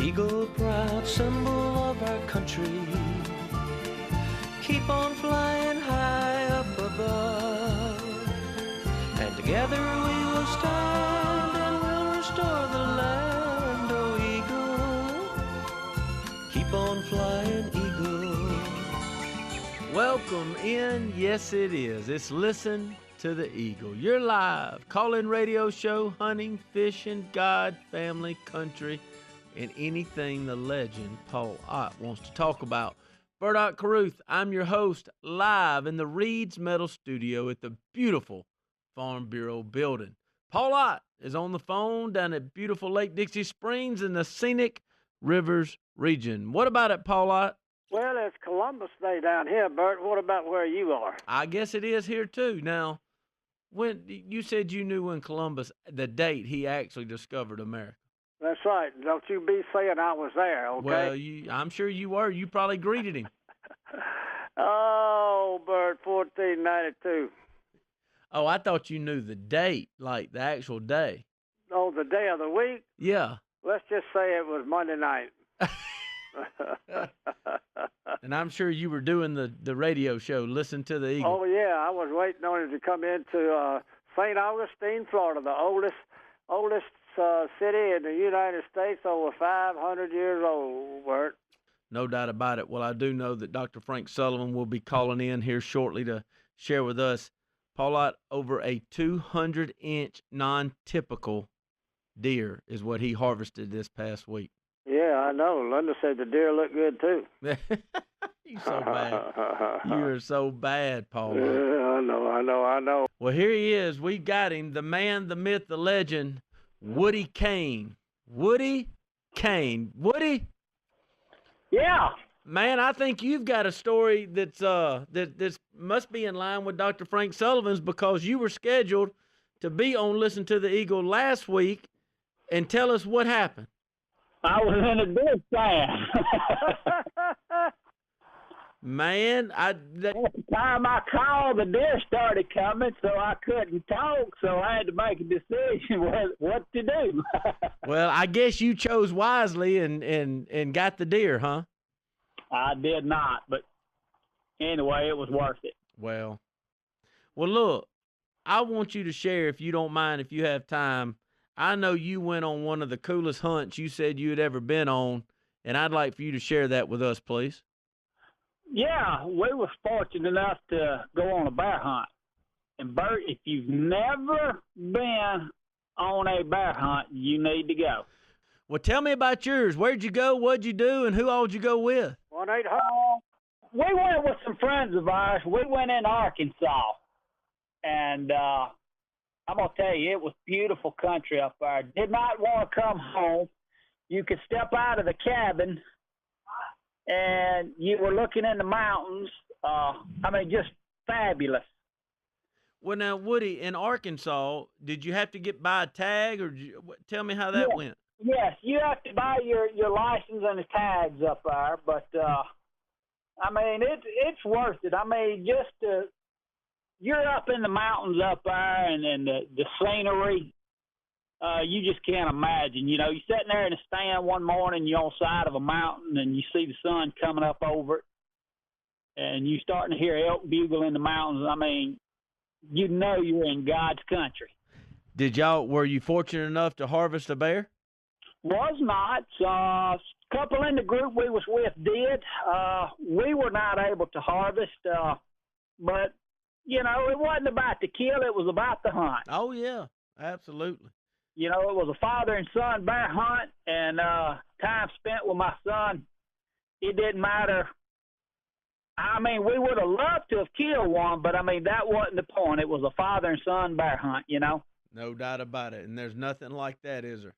Eagle, proud symbol of our country, keep on flying high up above, and together we will stand and we'll restore the land. Oh, eagle, keep on flying, eagle. Welcome in. Yes, it is. It's Listen to the Eagle, your live call-in radio show, hunting, fishing, God, family, country, and anything the legend Paul Ott wants to talk about. Bert Ott Carruth, I'm your host, live in the Reed's Metal Studio at the beautiful Farm Bureau building. Paul Ott is on the phone down at beautiful Lake Dixie Springs in the scenic Rivers region. What about it, Paul Ott? Well, it's Columbus Day down here, Bert. What about where you are? I guess it is here too. Now, when you said you knew when Columbus, the date he actually discovered America. That's right. Don't you be saying I was there, okay? Well, I'm sure you were. You probably greeted him. Oh, Bert, 1492. Oh, I thought you knew the date, like the actual day. Oh, the day of the week? Yeah. Let's just say it was Monday night. And I'm sure you were doing the radio show, Listen to the Eagle. Oh, yeah. I was waiting on him to come into St. Augustine, Florida, the oldest city in the United States, over 500 years old, Bert. No doubt about it. Well, I do know that Dr. Frank Sullivan will be calling in here shortly to share with us, Paul Ott, over a 200-inch non-typical deer is what he harvested this past week. Yeah, I know. Linda said the deer looked good, too. You're so bad. You are so bad, Paul. Yeah, I know. Well, here he is. We got him, the man, the myth, the legend, Woodie Cain. Woodie Cain. Woodie? Yeah. Man, I think you've got a story that's must be in line with Dr. Frank Sullivan's, because you were scheduled to be on Listen to the Eagle last week and tell us what happened. I was in a deer stand. Man, at the time I called, the deer started coming, so I couldn't talk, so I had to make a decision what to do. Well, I guess you chose wisely and got the deer, huh? I did not, but anyway, it was worth it. Well, look, I want you to share, if you don't mind, if you have time. I know you went on one of the coolest hunts you said you had ever been on, and I'd like for you to share that with us, please. Yeah, we were fortunate enough to go on a bear hunt. And, Bert, if you've never been on a bear hunt, you need to go. Well, tell me about yours. Where'd you go? What'd you do? And who all'd you go with? 1-800. We went with some friends of ours. We went in Arkansas. And I'm going to tell you, it was beautiful country up there. Did not want to come home. You could step out of the cabin, and you were looking in the mountains. Just fabulous. Well, now, Woody, in Arkansas, did you have to get by a tag, or tell me how that went? Yes, you have to buy your license and the tags up there, but it's worth it. You're up in the mountains up there, and the scenery, you just can't imagine. You know, you're sitting there in a stand one morning, you're on the side of a mountain, and you see the sun coming up over it, and you're starting to hear elk bugle in the mountains. I mean, you know you're in God's country. Were you fortunate enough to harvest a bear? Was not. A couple in the group we was with did. We were not able to harvest, but, you know, it wasn't about the kill. It was about the hunt. Oh, yeah, absolutely. You know, it was a father and son bear hunt, and time spent with my son. It didn't matter. I mean, we would have loved to have killed one, but, that wasn't the point. It was a father and son bear hunt, you know. No doubt about it, and there's nothing like that, is there?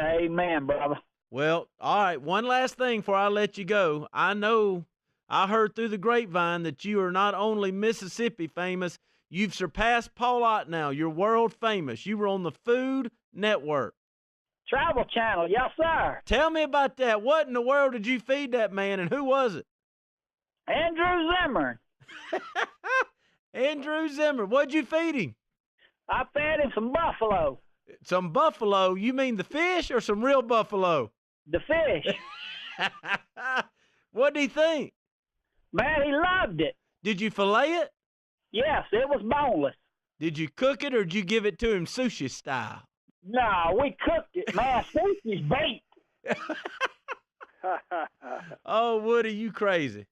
Amen, brother. Well, all right, one last thing before I let you go. I know I heard through the grapevine that you are not only Mississippi famous, you've surpassed Paul Ott now. You're world famous. You were on the Food Network. Travel Channel, yes, sir. Tell me about that. What in the world did you feed that man, and who was it? Andrew Zimmer. Andrew Zimmer. What'd you feed him? I fed him some buffalo. Some buffalo? You mean the fish or some real buffalo? the fish. What did he think? Man, he loved it. Did you fillet it? Yes, it was boneless. Did you cook it or did you give it to him sushi style? No, we cooked it. Man, sushi's baked. Oh, Woody, you crazy.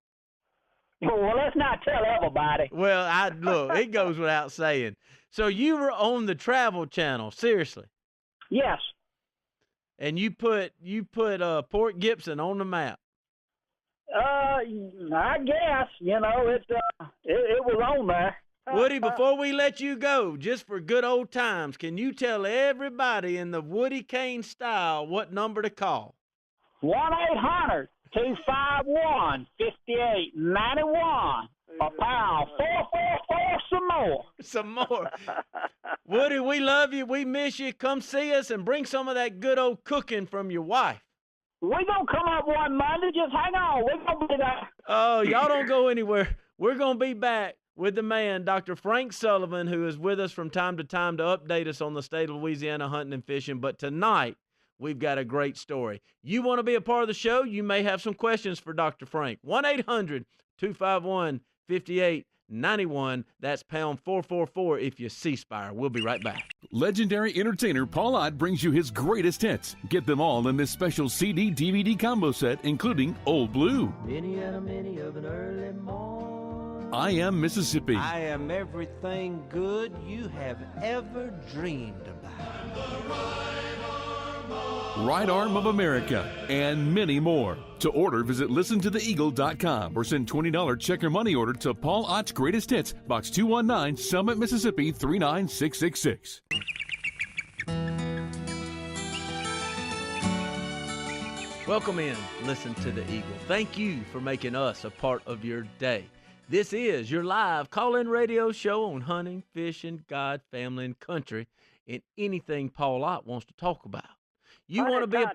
Well, let's not tell everybody. Well, look, it goes without saying. So you were on the Travel Channel, seriously? Yes. And you put Port Gibson on the map. I guess, you know, it was on there. Woody, before we let you go, just for good old times, can you tell everybody in the Woodie Cain style what number to call? 1-800-251-5891. A pound 444 some more. Some more. Woody, we love you. We miss you. Come see us and bring some of that good old cooking from your wife. We're going to come up one Monday. Just hang on. We're going to be there. Oh, y'all don't go anywhere. We're going to be back with the man, Dr. Frank Sullivan, who is with us from time to time to update us on the state of Louisiana hunting and fishing. But tonight, we've got a great story. You want to be a part of the show? You may have some questions for Dr. Frank. 1-800-251-5891. That's pound 444 if you C-Spire. We'll be right back. Legendary entertainer Paul Ott brings you his greatest hits. Get them all in this special CD-DVD combo set, including Old Blue, Many and a many of an early morn. I Am Mississippi, I am everything good you have ever dreamed about. Right Arm of America, and many more. To order, visit listentotheeagle.com or send $20 check or money order to Paul Ott's Greatest Hits, Box 219, Summit, Mississippi 39666. Welcome in. Listen to the Eagle. Thank you for making us a part of your day. This is your live call-in radio show on hunting, fishing, God, family, and country, and anything Paul Ott wants to talk about. You want to be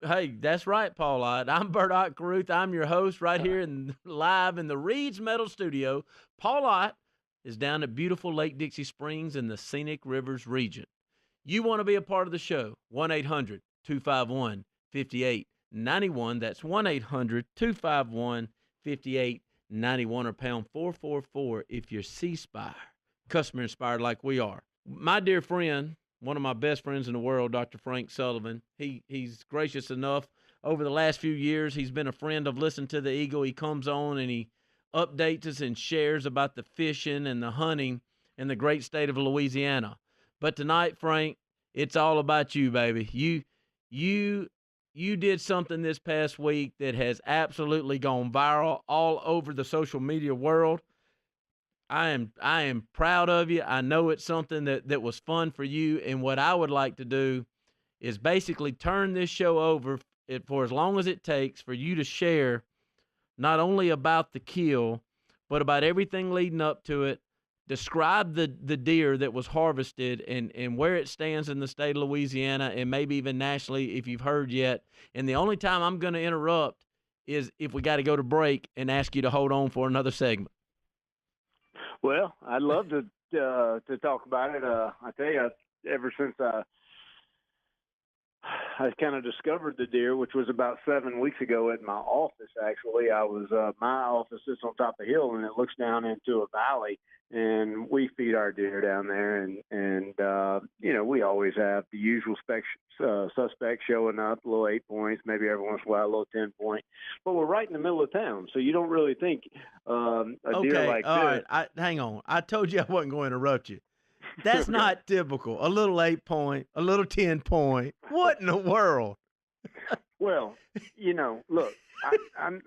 Hey, that's right, Paul Ott. I'm Bert Ott Carruth. I'm your host right here live in the Reed's Metal Studio. Paul Ott is down at beautiful Lake Dixie Springs in the Scenic Rivers region. You want to be a part of the show, 1-800-251-5891. That's 1-800-251-5891 or pound 444 if you're C-Spire, customer inspired like we are. My dear friend, one of my best friends in the world, Dr. Frank Sullivan, he's gracious enough. Over the last few years, he's been a friend of Listen to the Eagle. He comes on and he updates us and shares about the fishing and the hunting in the great state of Louisiana. But tonight, Frank, it's all about you, baby. You did something this past week that has absolutely gone viral all over the social media world. I am proud of you. I know it's something that was fun for you. And what I would like to do is basically turn this show over for as long as it takes for you to share not only about the kill, but about everything leading up to it. Describe the deer that was harvested and where it stands in the state of Louisiana and maybe even nationally if you've heard yet. And the only time I'm going to interrupt is if we got to go to break and ask you to hold on for another segment. Well, I'd love to talk about it. I tell you, ever since I kind of discovered the deer, which was about 7 weeks ago at my office, actually. I was my office is on top of a hill, and it looks down into a valley, and we feed our deer down there. And you know, we always have the usual suspects showing up, a little 8 points, maybe every once in a while a little 10 point. But we're right in the middle of town, so you don't really think a deer like this. All right, hang on. I told you I wasn't going to interrupt you. That's not typical. A little 8 point, a little 10 point. What in the world? Well, you know, look, I'm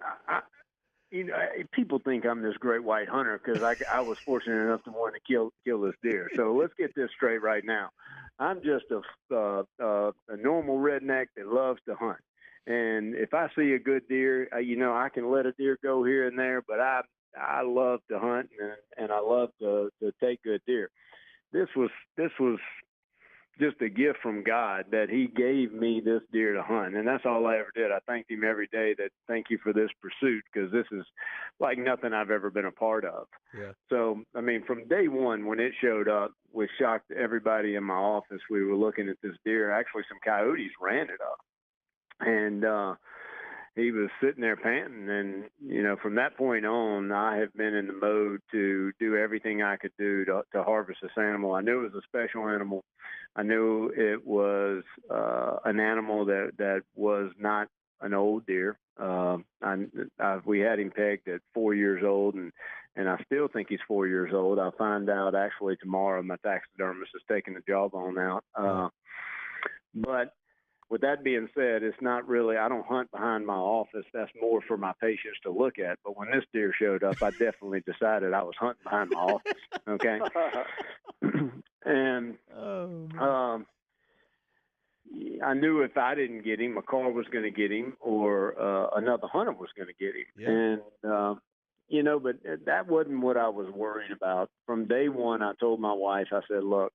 you know, people think I'm this great white hunter because I was fortunate enough to want to kill this deer. So let's get this straight right now. I'm just a normal redneck that loves to hunt. And if I see a good deer, you know, I can let a deer go here and there, but I love to hunt and I love to take good deer. This was just a gift from God that he gave me this deer to hunt. And that's all I ever did. I thanked him every day that thank you for this pursuit because this is like nothing I've ever been a part of. Yeah. So, I mean, from day one when it showed up, we shocked everybody in my office. We were looking at this deer. Actually, some coyotes ran it up. And he was sitting there panting, and from that point on, I have been in the mode to do everything I could do to harvest this animal. I knew it was a special animal. I knew it was an animal that was not an old deer. We had him pegged at 4 years old, and I still think he's 4 years old. I'll find out actually tomorrow. My taxidermist is taking the jawbone out. But with that being said, it's not really, I don't hunt behind my office. That's more for my patients to look at. But when this deer showed up, I definitely decided I was hunting behind my office. Okay. And I knew if I didn't get him, a car was going to get him, or another hunter was going to get him. Yeah. And, but that wasn't what I was worried about. From day one, I told my wife, I said, look,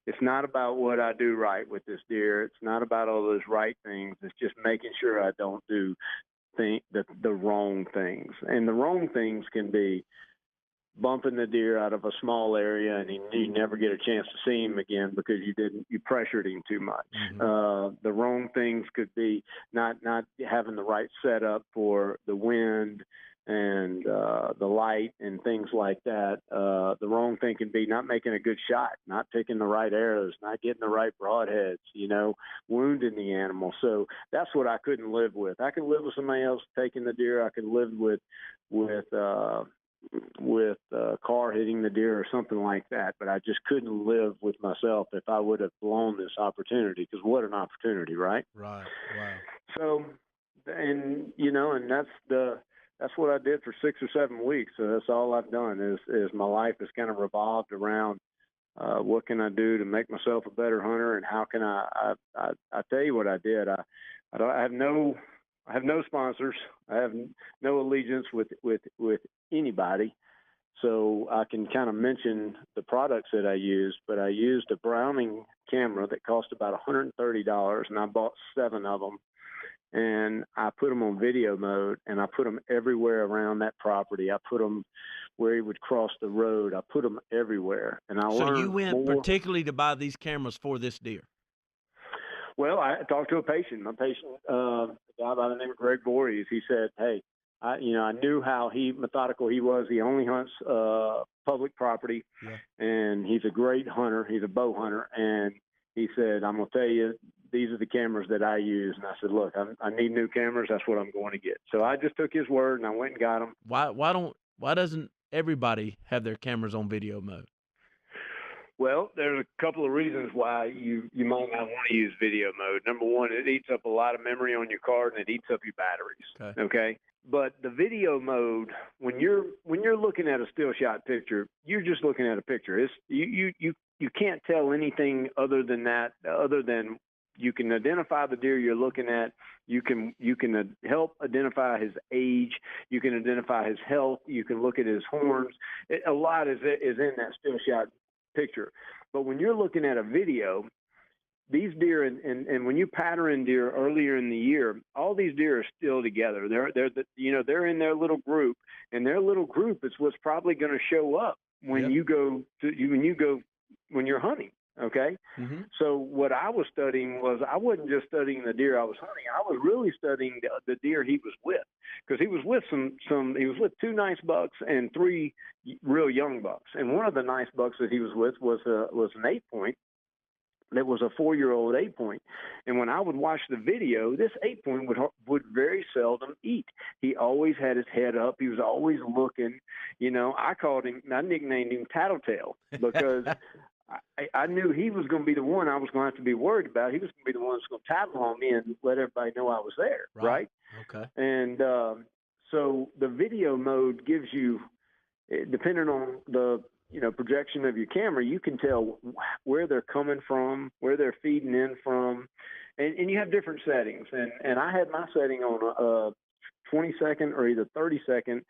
it's not about what I do right with this deer. It's not about all those right things. It's just making sure I don't do the wrong things. And the wrong things can be bumping the deer out of a small area, and you never get a chance to see him again because you pressured him too much. Mm-hmm. The wrong things could be not having the right setup for the wind and the light and things like that. The wrong thing can be not making a good shot, not picking the right arrows, not getting the right broadheads, wounding the animal. So that's what I couldn't live with. I could live with somebody else taking the deer. I could live with a car hitting the deer or something like that, but I just couldn't live with myself if I would have blown this opportunity, because what an opportunity, right? Right. Wow. So, and that's what I did for 6 or 7 weeks. So that's all I've done is my life has kind of revolved around what can I do to make myself a better hunter, and how can I tell you what I did. I have no sponsors. I have no allegiance with anybody. So I can kind of mention the products that I used, but I used a Browning camera that cost about $130, and I bought 7 of them. And I put them on video mode, and I put them everywhere around that property. I put them where he would cross the road. I put them everywhere. And I learned. So you went particularly to buy these cameras for this deer? Well, I talked to a patient. My patient, a guy by the name of Greg Voorhees, he said, hey, I knew how methodical he was. He only hunts public property, and he's a great hunter. He's a bow hunter. And he said, I'm going to tell you, these are the cameras that I use. And I said, look, I need new cameras. That's what I'm going to get. So I just took his word, and I went and got them. Why doesn't everybody have their cameras on video mode? Well, there's a couple of reasons why you might not want to use video mode. Number one, it eats up a lot of memory on your card, and it eats up your batteries. Okay? But the video mode, when you're looking at a still shot picture, you're just looking at a picture. It's you can't tell anything other than that, other than you can identify the deer you're looking at. You can help identify his age. You can identify his health. You can look at his horns. A lot is in that still shot picture. But when you're looking at a video, these deer and when you pattern deer earlier in the year, all these deer are still together. They're in their little group, and their little group is what's probably going to show up when when you're hunting. Okay. Mm-hmm. So what I was studying was, I wasn't just studying the deer I was hunting. I was really studying the deer he was with, because he was with he was with 2 nice bucks and 3 real young bucks. And one of the nice bucks that he was with was an 8-point. That was a 4-year-old 8-point. And when I would watch the video, this 8-point would very seldom eat. He always had his head up. He was always looking. I nicknamed him Tattletale, because I knew he was going to be the one I was going to have to be worried about. He was going to be the one that's going to tattle on me and let everybody know I was there, right? Okay. And so the video mode gives you, depending on the projection of your camera, you can tell where they're coming from, where they're feeding in from, and you have different settings. And I had my setting on 20-second or either 30-second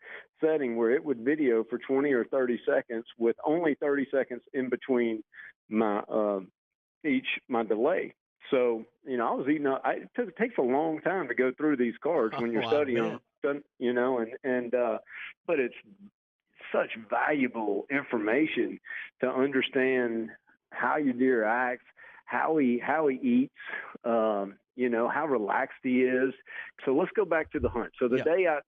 setting, where it would video for 20 or 30 seconds with only 30 seconds in between my delay. So, I was eating up. It takes a long time to go through these cards when you're studying them, but it's such valuable information to understand how your deer acts, how he eats, how relaxed he is. So let's go back to the hunt. So the day I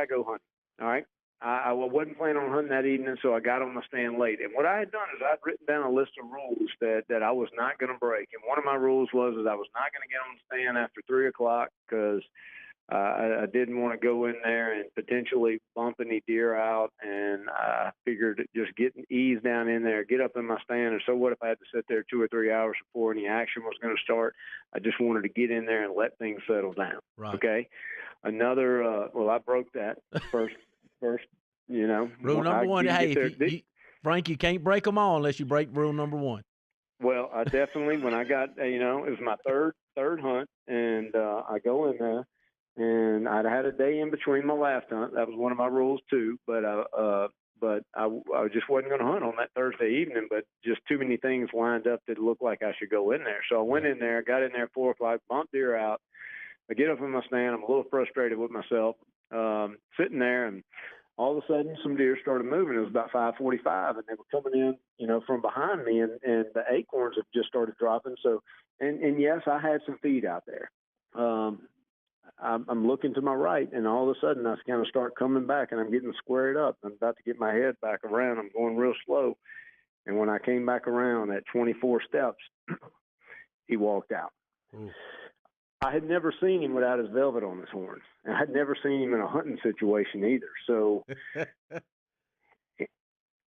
go hunting, all right, I wasn't planning on hunting that evening, so I got on my stand late. And what I had done is I'd written down a list of rules that I was not going to break. And one of my rules was that I was not going to get on the stand after 3 o'clock because I didn't want to go in there and potentially bump any deer out. And I figured just ease down in there, get up in my stand. And so what if I had to sit there 2 or 3 hours before any action was going to start? I just wanted to get in there and let things settle down. Right. Okay. Another, I broke that first, Rule number one. Hey, Frank, you can't break them all unless you break rule number one. Well, I definitely, when I got, it was my third hunt, and I go in there, and I'd had a day in between my last hunt. That was one of my rules too, but I just wasn't going to hunt on that Thursday evening, but just too many things lined up that looked like I should go in there. So I went in there, got in there at 4 o'clock, bumped deer out. I get up in my stand. I'm a little frustrated with myself, sitting there, and all of a sudden some deer started moving. It was about 5:45, and they were coming in, from behind me, and the acorns have just started dropping. So, and yes, I had some feed out there. I'm looking to my right, and all of a sudden I kind of start coming back, and I'm getting squared up. I'm about to get my head back around. I'm going real slow. And when I came back around at 24 steps, he walked out. Ooh. I had never seen him without his velvet on his horns, and I'd never seen him in a hunting situation either. So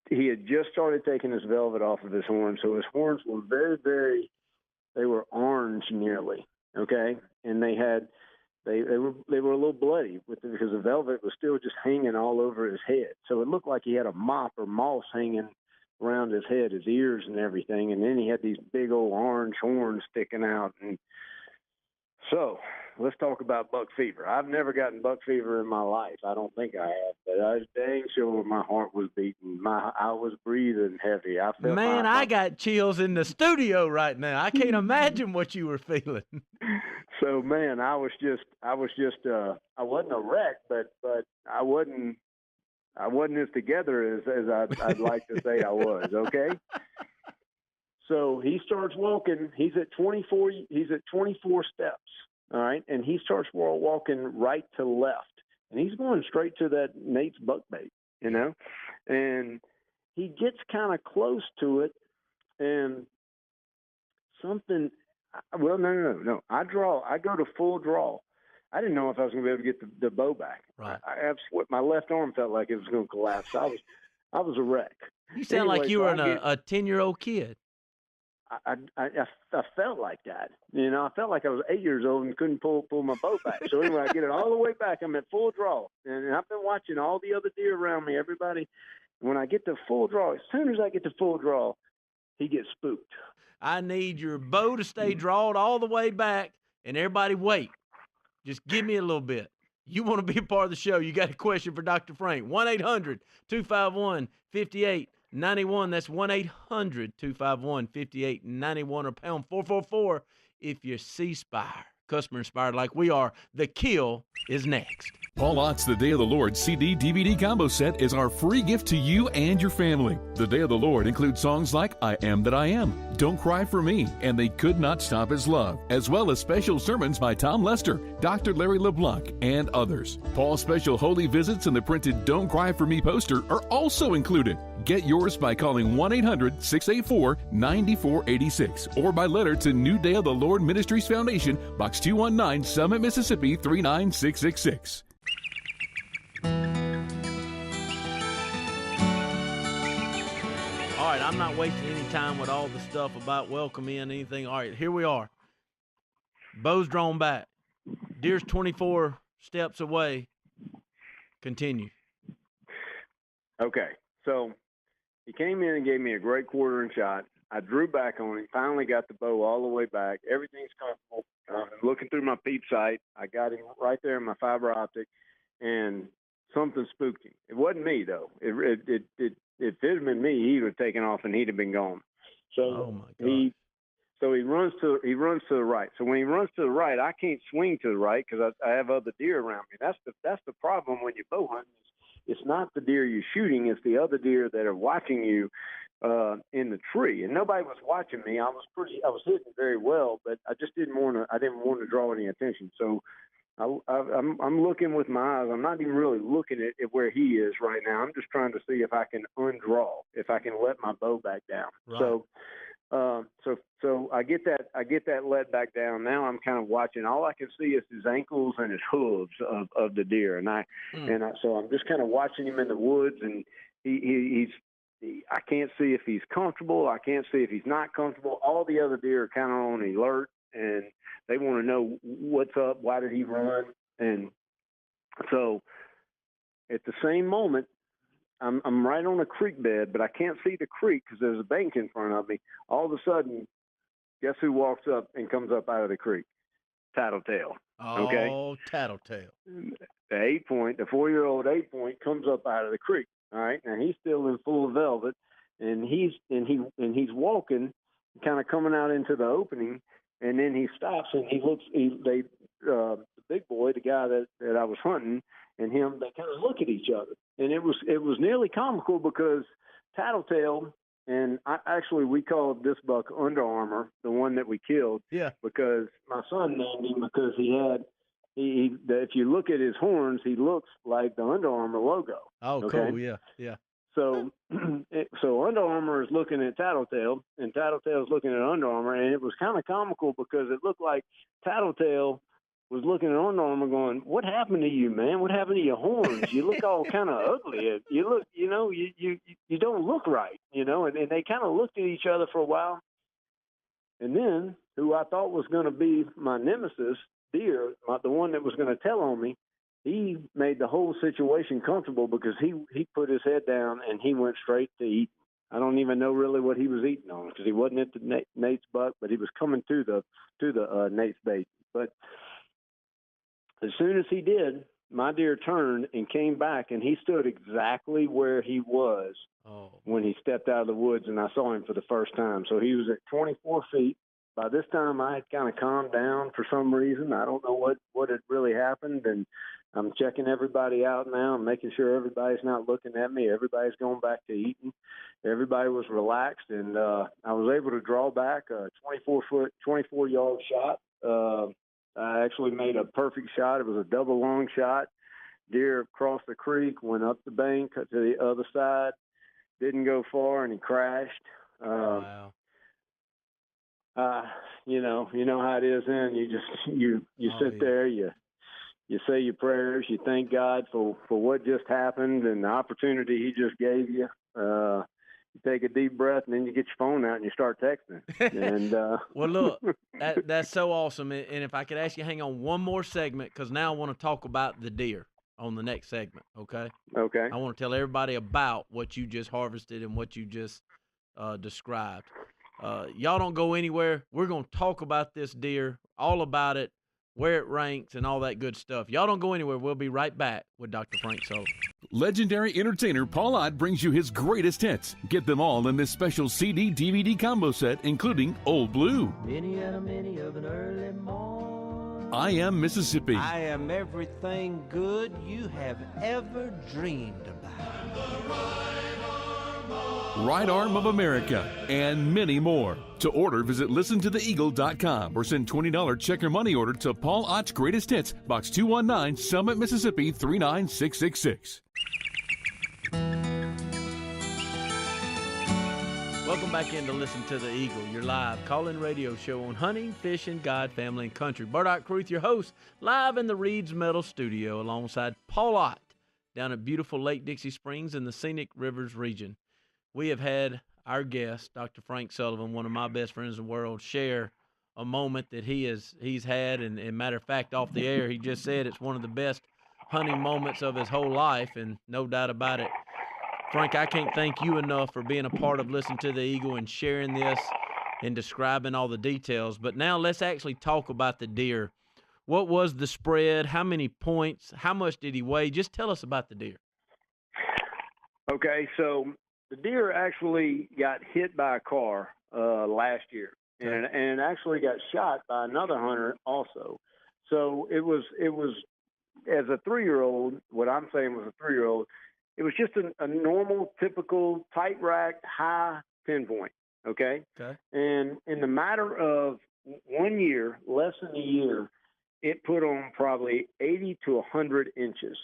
he had just started taking his velvet off of his horns. So his horns were very, they were orange nearly. Okay. And they were a little bloody because the velvet was still just hanging all over his head. So it looked like he had a mop or moss hanging around his head, his ears and everything. And then he had these big old orange horns sticking out. And so let's talk about buck fever. I've never gotten buck fever in my life. I don't think I have, but I was dang sure my heart was beating. I was breathing heavy. I got chills in the studio right now. I can't imagine what you were feeling. So, man, I wasn't a wreck, but I wasn't as together as I'd like to say I was. Okay. So he starts walking. He's at 24 steps. All right. And he starts walking right to left, and he's going straight to that Nate's buckbait, and he gets kind of close to it, and something, well, no. I go to full draw. I didn't know if I was going to be able to get the bow back. Right. My left arm felt like it was going to collapse. I was a wreck. You sound like you were a 10-year-old kid. I felt like that. I felt like I was 8 years old and couldn't pull my bow back. So anyway, I get it all the way back. I'm at full draw. And I've been watching all the other deer around me, everybody. When I get to full draw, as soon as I get to full draw, he gets spooked. I need your bow to stay drawed all the way back, and everybody wait. Just give me a little bit. You want to be a part of the show, you got a question for Dr. Frank. 1-800-251-5891. That's 1-800-251-5891 or pound 444 if you're C-Spire. Customer inspired like we are. The kill is next. Paul Ott's The Day of the Lord CD-DVD combo set is our free gift to you and your family. The Day of the Lord includes songs like I Am That I Am, Don't Cry for Me, and They Could Not Stop His Love, as well as special sermons by Tom Lester, Dr. Larry LeBlanc, and others. Paul's special holy visits and the printed Don't Cry for Me poster are also included. Get yours by calling 1-800-684-9486 or by letter to New Day of the Lord Ministries Foundation, Box 219, Summit, Mississippi 39666. All right, I'm not wasting any time with all the stuff about welcome in, anything. All right, here we are. Bow's drawn back. Deer's 24 steps away. Continue. Okay, so he came in and gave me a great quartering shot. I drew back on him, finally got the bow all the way back. Everything's comfortable. I'm looking through my peep sight. I got him right there in my fiber optic, and something spooked him. It wasn't me, though. If it had been me, he would have taken off and he'd have been gone. So oh my God. he runs to the right. So when he runs to the right, I can't swing to the right because I have other deer around me. That's the problem when you're bow hunting. It's not the deer you're shooting; it's the other deer that are watching you in the tree, and nobody was watching me. I was hitting very well, but I just didn't want to draw any attention. So I'm looking with my eyes. I'm not even really looking at where he is right now. I'm just trying to see if I can undraw, if I can let my bow back down. Right. So I get that let back down. Now I'm kind of watching. All I can see is his ankles and his hooves of the deer, and so I'm just kind of watching him in the woods, and I can't see if he's comfortable. I can't see if he's not comfortable. All the other deer are kind of on alert, and they want to know what's up. Why did he run? And so at the same moment, I'm right on a creek bed, but I can't see the creek because there's a bank in front of me. All of a sudden, guess who walks up and comes up out of the creek? Tattletale. Okay? Oh, Tattletale. The 4-year-old 8-point comes up out of the creek. All right, now he's still in full velvet, and he's walking, kind of coming out into the opening, and then he stops and he looks. The big boy, the guy that I was hunting, and him, they kind of look at each other, and it was nearly comical because Tattletale and we called this buck Under Armour, the one that we killed, because my son named him because if you look at his horns, he looks like the Under Armour logo. Oh, okay? Cool, yeah. So Under Armour is looking at Tattletale, and Tattletale is looking at Under Armour, and it was kind of comical because it looked like Tattletale was looking at Under Armour going, "What happened to you, man? What happened to your horns? You look all kind of ugly. You look, you don't look right, And they kind of looked at each other for a while, and then who I thought was going to be my nemesis, deer, the one that was going to tell on me, he made the whole situation comfortable because he put his head down and he went straight to eating. I don't even know really what he was eating on because he wasn't at the Nate's buck, but he was coming to the Nate's bait. But as soon as he did, my deer turned and came back, and he stood exactly where he was when he stepped out of the woods, and I saw him for the first time. So he was at 24 feet. By this time, I had kind of calmed down for some reason. I don't know what had really happened, and I'm checking everybody out now and making sure everybody's not looking at me. Everybody's going back to eating. Everybody was relaxed, and I was able to draw back a 24-yard shot. I actually made a perfect shot. It was a double long shot. Deer crossed the creek, went up the bank to the other side, didn't go far, and he crashed. Wow. You know how it is. Then you sit there, you say your prayers, you thank God for what just happened and the opportunity He just gave you. You take a deep breath, and then you get your phone out and you start texting. And well, look, that's so awesome. And if I could ask you, hang on one more segment, because now I want to talk about the deer on the next segment. Okay. Okay. I want to tell everybody about what you just harvested and what you just described. Y'all don't go anywhere. We're going to talk about this deer, all about it, where it ranks, and all that good stuff. Y'all don't go anywhere. We'll be right back with Dr. Frank Sullivan. Legendary entertainer Paul Ott brings you his greatest hits. Get them all in this special CD-DVD combo set, including Old Blue, Many and a many of an early morn. I Am Mississippi, I am everything good you have ever dreamed about. Right Arm of America, and many more. To order, visit listentotheeagle.com or send $20 check or money order to Paul Ott's Greatest Hits, Box 219, Summit, Mississippi 39666. Welcome back in to Listen to the Eagle, your live call-in radio show on hunting, fishing, God, family, and country. Bert Ott Carruth, your host, live in the Reed's Metal Studio alongside Paul Ott down at beautiful Lake Dixie Springs in the Scenic Rivers region. We have had our guest, Dr. Frank Sullivan, one of my best friends in the world, share a moment that he's had. And matter of fact, off the air, he just said it's one of the best hunting moments of his whole life, and no doubt about it. Frank, I can't thank you enough for being a part of Listen to the Eagle and sharing this and describing all the details. But now let's actually talk about the deer. What was the spread? How many points? How much did he weigh? Just tell us about the deer. Okay, so the deer actually got hit by a car last year, and it actually got shot by another hunter also. So it was as a 3-year-old. What I'm saying was a 3-year-old. It was just a normal, typical tight rack, high pinpoint. Okay. Okay. And in the matter of 1 year, less than a year, it put on probably 80 to 100 inches.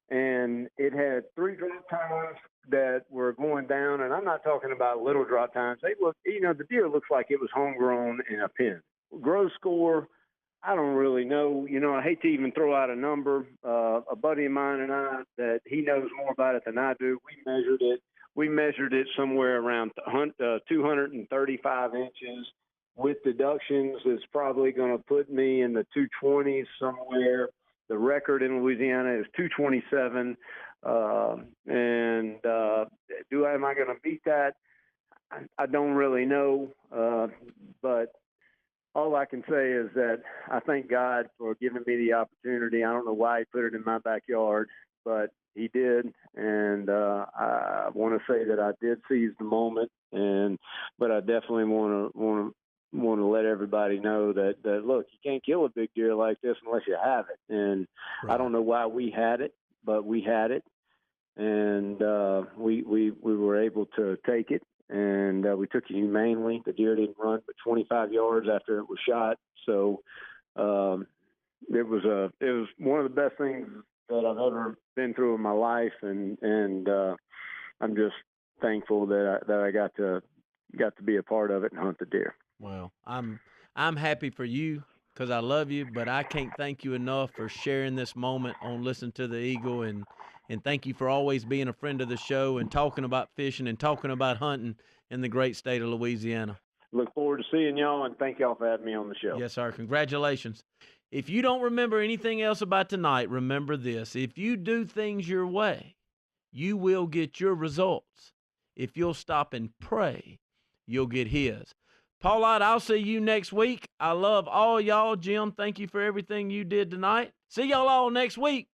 And it had 3 drop times that were going down. And I'm not talking about little drop times. They look, the deer looks like it was homegrown in a pen. Gross score, I don't really know. I hate to even throw out a number. A buddy of mine and I, that he knows more about it than I do, we measured it. We measured it somewhere around 235 inches. With deductions, it's probably going to put me in the 220s somewhere. The record in Louisiana is 227. Am I going to beat that? I don't really know. But all I can say is that I thank God for giving me the opportunity. I don't know why he put it in my backyard, but he did. And I want to say that I did seize the moment. But I definitely want to let everybody know that look, you can't kill a big deer like this unless you have it. And Right. I don't know why we had it, but we had it, and we were able to take it, and we took it humanely. The deer didn't run but 25 yards after it was shot. So it was one of the best things that I've ever been through in my life, and I'm just thankful that I got to be a part of it and hunt the deer. Well, I'm happy for you because I love you, but I can't thank you enough for sharing this moment on Listen to the Eagle, and thank you for always being a friend of the show and talking about fishing and talking about hunting in the great state of Louisiana. Look forward to seeing y'all, and thank y'all for having me on the show. Yes, sir. Congratulations. If you don't remember anything else about tonight, remember this. If you do things your way, you will get your results. If you'll stop and pray, you'll get his. Paul Ott, I'll see you next week. I love all y'all. Jim, thank you for everything you did tonight. See y'all all next week.